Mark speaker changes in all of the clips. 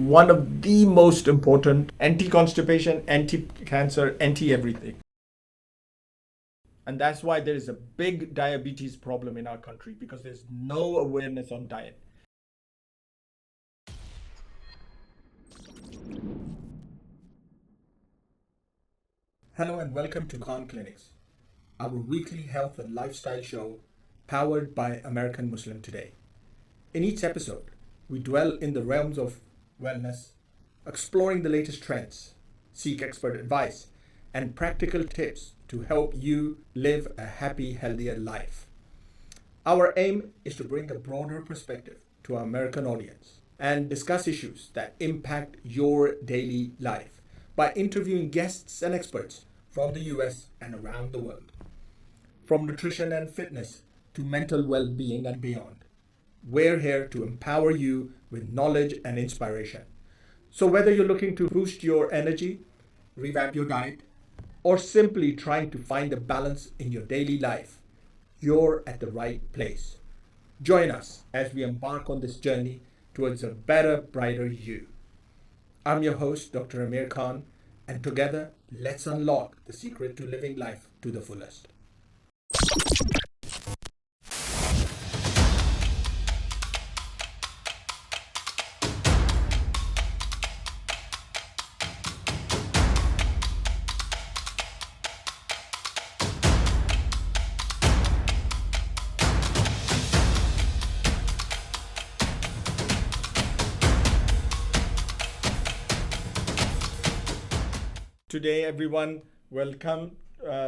Speaker 1: one of the most important anti-constipation, anti-cancer, anti-everything. And that's why there is a big diabetes problem in our country, because there's no awareness on diet. Hello and welcome to Khan Clinics, our weekly health and lifestyle show powered by American Muslim Today. In each episode, we dwell in the realms of wellness, exploring the latest trends, seek expert advice, and practical tips to help you live a happy, healthier life. Our aim is to bring a broader perspective to our American audience and discuss issues that impact your daily life by interviewing guests and experts from the US and around the world. From nutrition and fitness to mental well-being and beyond, we're here to empower you with knowledge and inspiration. So whether you're looking to boost your energy, revamp your diet, or simply trying to find a balance in your daily life, you're at the right place. Join us as we embark on this journey towards a better, brighter you. I'm your host, Dr. Amir Khan, and together, let's unlock the secret to living life to the fullest. Today, everyone, welcome.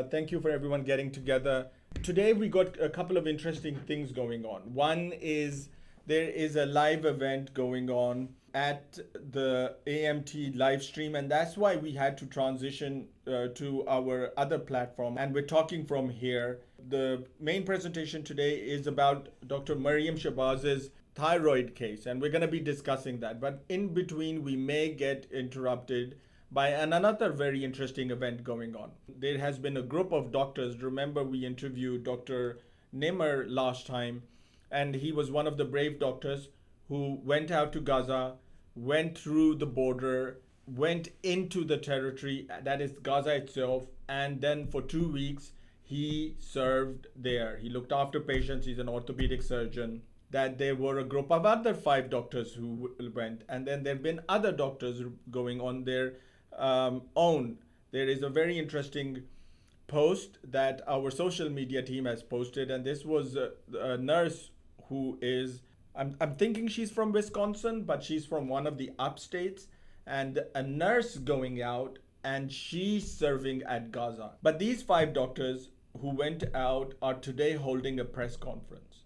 Speaker 1: Thank you for everyone getting together. Today, we got a couple of interesting things going on. One is there is a live event going on at the AMT live stream, and that's why we had to transition to our other platform. And we're talking from here. The main presentation today is about Dr. Maryam Shahbaz's thyroid case, and we're going to be discussing that. But in between, we may get interrupted by another very interesting event going on. There has been a group of doctors. Remember, we interviewed Dr. Nimmer last time, and he was one of the brave doctors who went out to Gaza, went through the border, went into the territory, that is Gaza itself, and then for 2 weeks, he served there. He looked after patients. He's an orthopedic surgeon. That there were a group of other 5 doctors who went, and then there have been other doctors going on their own. There is a very interesting post that our social media team has posted, and this was a nurse who is, I'm thinking she's from Wisconsin, but she's from one of the upstates, and a nurse going out and she's serving at Gaza. But these 5 doctors who went out are today holding a press conference.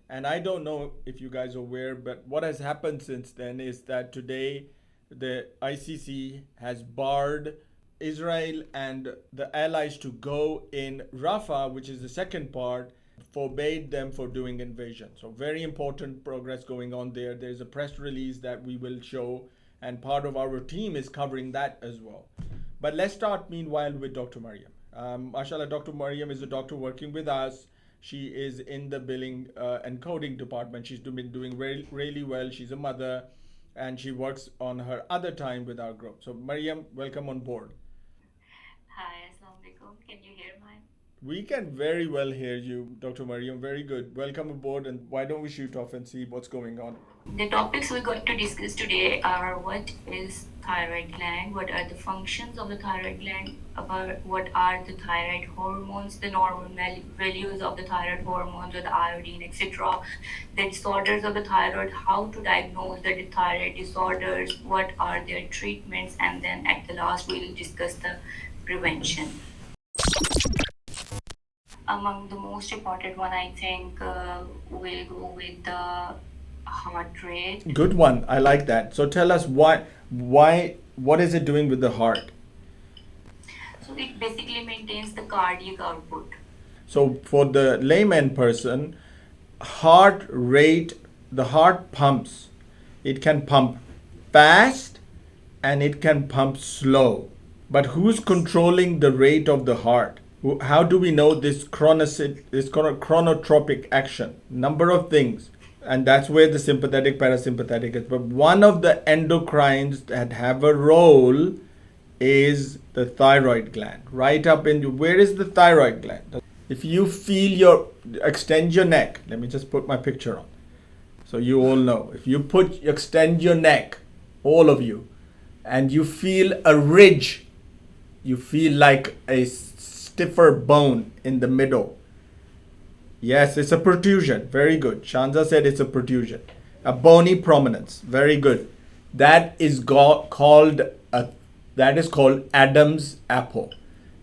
Speaker 1: And I don't know if you guys are aware, but what has happened since then is that today the ICC has barred Israel and the allies to go in Rafah, which is the second part, forbade them for doing invasion. So very important progress going on there. There's a press release that we will show, and part of our team is covering that as well. But let's start meanwhile with Dr. Maryam. Mashallah, Dr. Maryam is a doctor working with us. She is in the billing and coding department. She's been doing really well. She's a mother, and she works on her other time with our group. So Maryam, welcome on board.
Speaker 2: Hi, Assalamu alaikum. Can you hear me?
Speaker 1: We can very well hear you, Dr. Maryam. Very good. Welcome aboard, and why don't we shoot off and see what's going on?
Speaker 2: The topics we're going to discuss today are what is thyroid gland, what are the functions of the thyroid gland, about what are the thyroid hormones, the normal values of the thyroid hormones or the iodine, etc., the disorders of the thyroid, how to diagnose the thyroid disorders, what are their treatments, and then at the last we'll discuss the prevention. Among the most important one, I think we'll go with the heart rate.
Speaker 1: Good one. I like that. So tell us what is it doing with the heart?
Speaker 2: So it basically maintains the cardiac output.
Speaker 1: So for the layman person, heart rate, the heart pumps. It can pump fast and it can pump slow. But who's controlling the rate of the heart? How do we know this chronotropic action? Number of things. And that's where the sympathetic parasympathetic is. But one of the endocrines that have a role is the thyroid gland. Right up in, where is the thyroid gland? If you feel your, extend your neck. Let me just put my picture on so you all know. If you extend your neck, all of you, and you feel a ridge, you feel like a stiffer bone in the middle. Yes, it's a protrusion. Very good. Shanza said it's a protrusion. A bony prominence. Very good. That is called Adam's apple.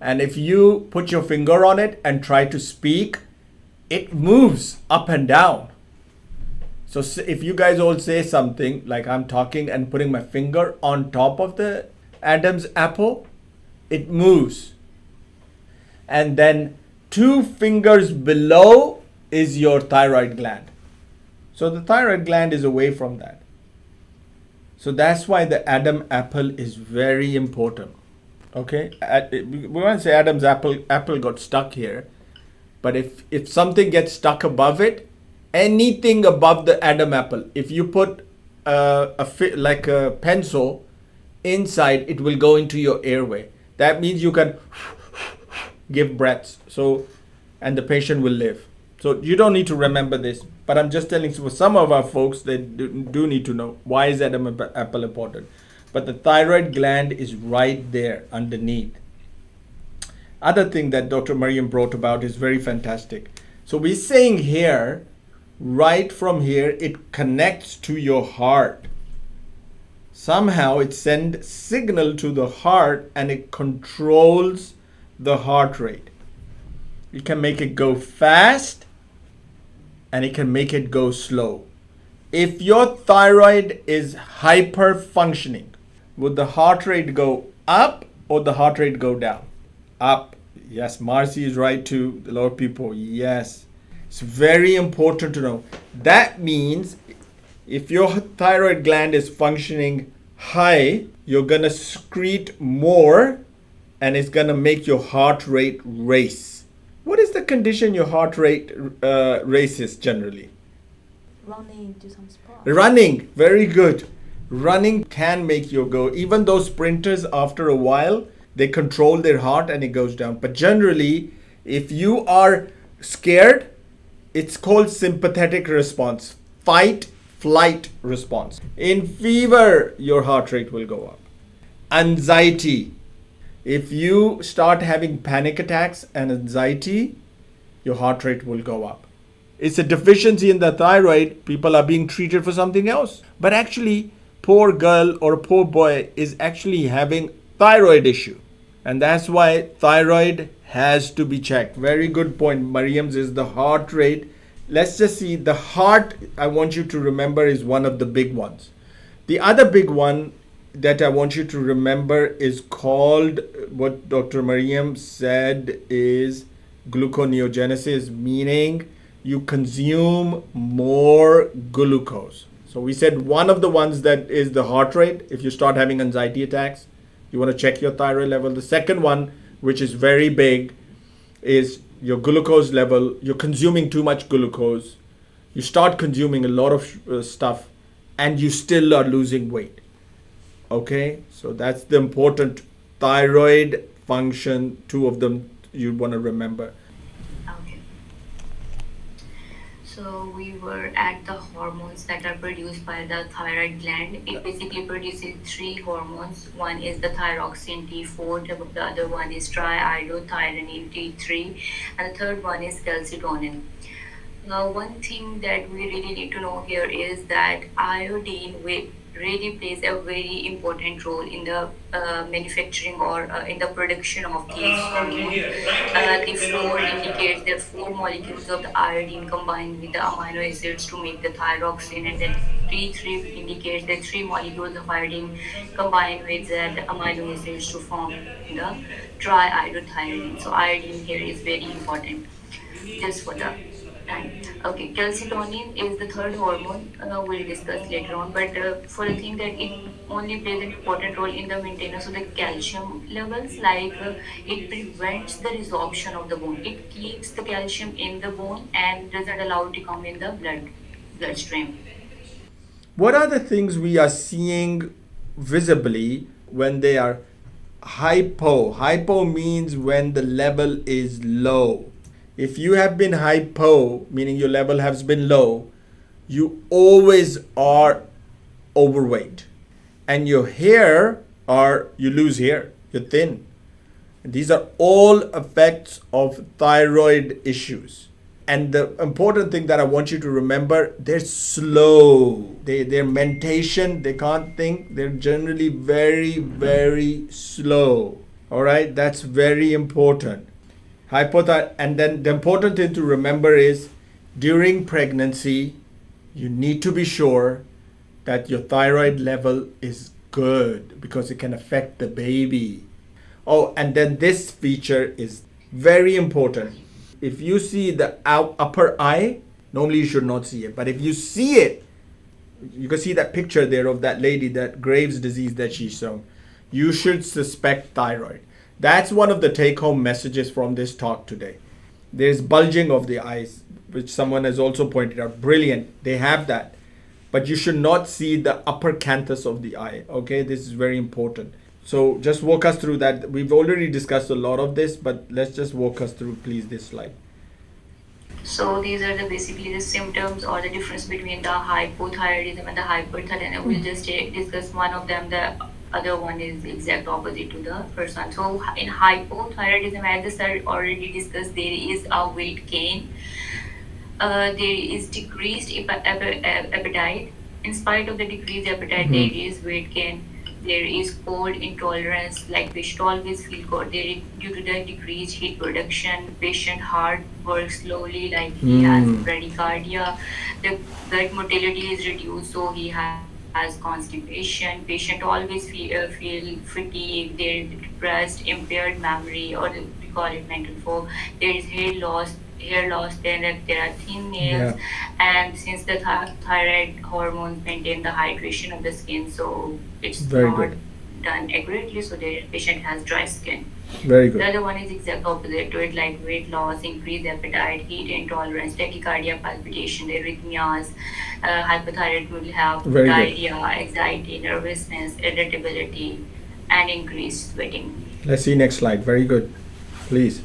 Speaker 1: And if you put your finger on it and try to speak, it moves up and down. So if you guys all say something like I'm talking and putting my finger on top of the Adam's apple, it moves. And then 2 fingers below is your thyroid gland. So the thyroid gland is away from that. So that's why the Adam apple is very important. Okay, we want to say Adam's apple got stuck here, but if something gets stuck above it, anything above the Adam apple, if you put like a pencil inside, it will go into your airway. That means you can give breaths. So, and the patient will live. So you don't need to remember this, but I'm just telling for some of our folks, they do need to know why is Adam apple important. But the thyroid gland is right there underneath. Other thing that Dr. Maryam brought about is very fantastic. So we're saying here, right from here, it connects to your heart. Somehow it sends signal to the heart and it controls the heart rate. You can make it go fast and it can make it go slow. If your thyroid is hyper functioning, would the heart rate go up or the heart rate go down? Up. Yes, Marcy is right too. A lot of people, yes. It's very important to know. That means if your thyroid gland is functioning high, you're going to secrete more and it's going to make your heart rate race. What is the condition your heart rate races generally?
Speaker 3: Running to some spot.
Speaker 1: Running, very good. Running can make you go, even those sprinters after a while, they control their heart and it goes down. But generally, if you are scared, it's called sympathetic response, fight, flight response. In fever, your heart rate will go up. Anxiety. If you start having panic attacks and anxiety, your heart rate will go up. It's a deficiency in the thyroid. People are being treated for something else. But actually, poor girl or poor boy is actually having thyroid issue. And that's why thyroid has to be checked. Very good point. Maryam's is the heart rate. Let's just see, the heart, I want you to remember, is one of the big ones. The other big one that I want you to remember is called, what Dr. Maryam said is gluconeogenesis, meaning you consume more glucose. So we said one of the ones that is the heart rate. If you start having anxiety attacks, you want to check your thyroid level. The second one, which is very big, is your glucose level. You're consuming too much glucose. You start consuming a lot of stuff and you still are losing weight. Okay, so that's the important thyroid function. 2 of them you want to remember.
Speaker 2: Okay. So we were at the hormones that are produced by the thyroid gland. It basically produces 3 hormones. One is the thyroxine T4, the other one is triiodothyronine T3, and the third one is calcitonin. Now, one thing that we really need to know here is that iodine really plays a very important role in the manufacturing or in the production of these hormones. The 4 indicates the 4 molecules of the iodine combined with the amino acids to make the thyroxine, and then T3 indicates the 3 molecules of iodine combined with the amino acids to form the triiodothyronine. So iodine here is very important just for the time. Okay, calcitonin is the third hormone we'll discuss later on, but for the thing that it only plays an important role in the maintenance of the calcium levels, like it prevents the resorption of the bone. It keeps the calcium in the bone and doesn't allow it to come in the blood. bloodstream.
Speaker 1: What are the things we are seeing visibly when they are hypo? Hypo means when the level is low. If you have been hypo, meaning your level has been low, you always are overweight. And your hair you lose hair, you're thin. These are all effects of thyroid issues. And the important thing that I want you to remember, they're slow. They're mentation, they can't think. They're generally very, very slow. All right, that's very important. And then the important thing to remember is during pregnancy, you need to be sure that your thyroid level is good because it can affect the baby. Oh, and then this feature is very important. If you see the upper eye, normally you should not see it. But if you see it, you can see that picture there of that lady, that Graves' disease that she's shown. You should suspect thyroid. That's one of the take-home messages from this talk today. There's bulging of the eyes, which someone has also pointed out. Brilliant. They have that. But you should not see the upper canthus of the eye. Okay, this is very important. So just walk us through that. We've already discussed a lot of this, but let's just walk us through, please, this slide.
Speaker 2: So these are basically the symptoms or the difference between the hypothyroidism and the hyperthyroidism. We'll just discuss one of them. The other one is the exact opposite to the first one. So in hypothyroidism, as I already discussed, there is a weight gain. There is decreased appetite. In spite of the decreased appetite, there is weight gain. There is cold intolerance, like we should always feel cold. Due to the decreased heat production, patient heart works slowly, like he has bradycardia. The gut motility is reduced, so he has constipation. Patient always feel fatigue. They're depressed, impaired memory, or we call it mental fog. There is hair loss, then there are thin nails, and since the thyroid hormones maintain the hydration of the skin, so it's
Speaker 1: very
Speaker 2: not
Speaker 1: good.
Speaker 2: done accurately, so the patient has dry skin.
Speaker 1: Very good.
Speaker 2: The other one is exact opposite to it, like weight loss, increased appetite, heat intolerance, tachycardia, palpitation, arrhythmias. Hypothyroid will have
Speaker 1: Very
Speaker 2: diarrhea, anxiety, nervousness, irritability, and increased sweating.
Speaker 1: Let's see next slide. Very good. Please.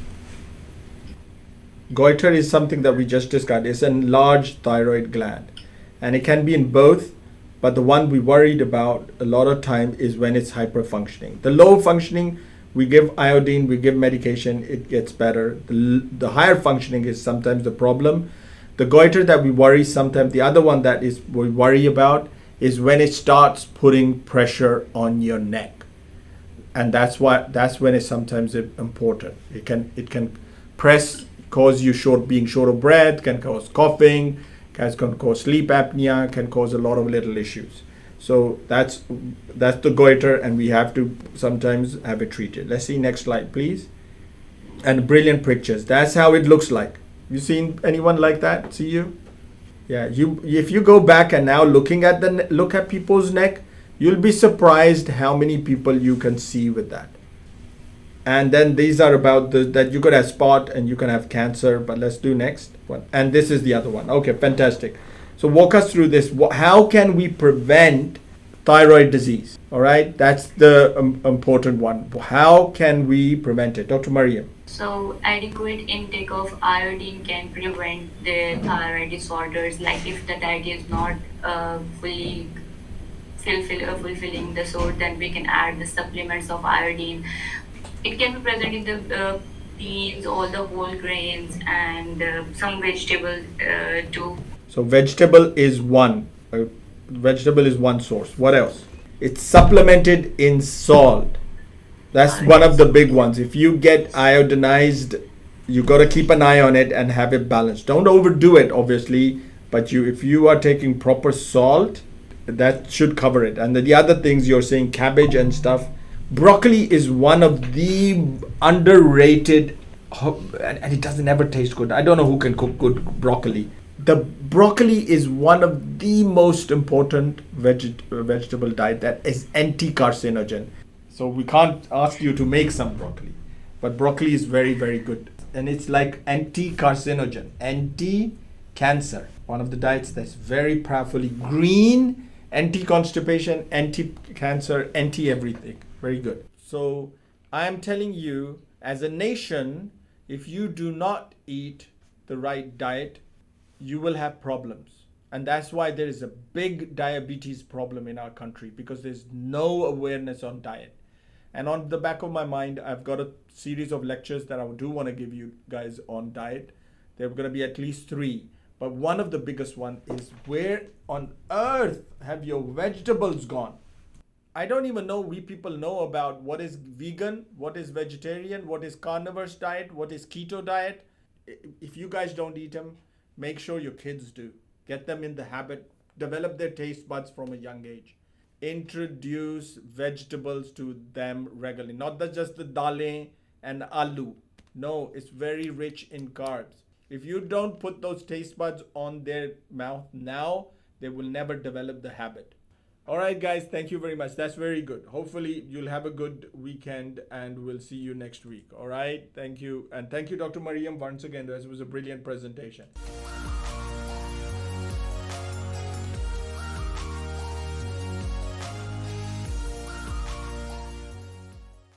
Speaker 1: Goiter is something that we just discussed. It's an enlarged thyroid gland. And it can be in both, but the one we worried about a lot of time is when it's hyperfunctioning. The low functioning, we give iodine, we give medication, it gets better. The higher functioning is sometimes the problem. The goiter that we worry sometimes, the other one that is we worry about is when it starts putting pressure on your neck. And that's when it's sometimes important. It can press, cause you being short of breath, can cause coughing, can cause sleep apnea, can cause a lot of little issues. So that's the goiter, and we have to sometimes have it treated. Let's see next slide, please. And brilliant pictures. That's how it looks like. You seen anyone like that? See you? Yeah. If you go back and now look at people's neck, you'll be surprised how many people you can see with that. And then these are about that you could have spot and you can have cancer, but let's do next one. And this is the other one. Okay, fantastic. So walk us through this. How can we prevent thyroid disease? All right, that's the important one. How can we prevent it? Dr. Maryam.
Speaker 2: So adequate intake of iodine can prevent the thyroid disorders. Like if the diet is not fully fulfilling the sort, then we can add the supplements of iodine. It can be present in the beans, all the whole grains, and some vegetables too.
Speaker 1: So vegetable is one. Vegetable is one source. What else? It's supplemented in salt. That's one of the big ones. If you get iodinized, you got to keep an eye on it and have it balanced. Don't overdo it, obviously, but if you are taking proper salt, that should cover it. And the other things you're saying, cabbage and stuff. Broccoli is one of the underrated, and it doesn't ever taste good. I don't know who can cook good broccoli. The broccoli is one of the most important vegetable diet that is anti-carcinogen. So we can't ask you to make some broccoli, but broccoli is very, very good. And it's like anti-carcinogen, anti-cancer. One of the diets that's very powerfully green, anti-constipation, anti-cancer, anti-everything. Very good. So I am telling you, as a nation, if you do not eat the right diet, you will have problems. And that's why there is a big diabetes problem in our country, because there's no awareness on diet. And on the back of my mind, I've got a series of lectures that I do want to give you guys on diet. There are going to be at least 3. But one of the biggest one is, where on earth have your vegetables gone? I don't even know we people know about what is vegan, what is vegetarian, what is carnivorous diet, what is keto diet. If you guys don't eat them, make sure your kids do. Get them in the habit, develop their taste buds from a young age. Introduce vegetables to them regularly, not just the dale and aloo. No, it's very rich in carbs. If you don't put those taste buds on their mouth now, they will never develop the habit. All right, guys, thank you very much. That's very good. Hopefully, you'll have a good weekend, and we'll see you next week. All right, thank you. And thank you, Dr. Maryam, once again. This was a brilliant presentation.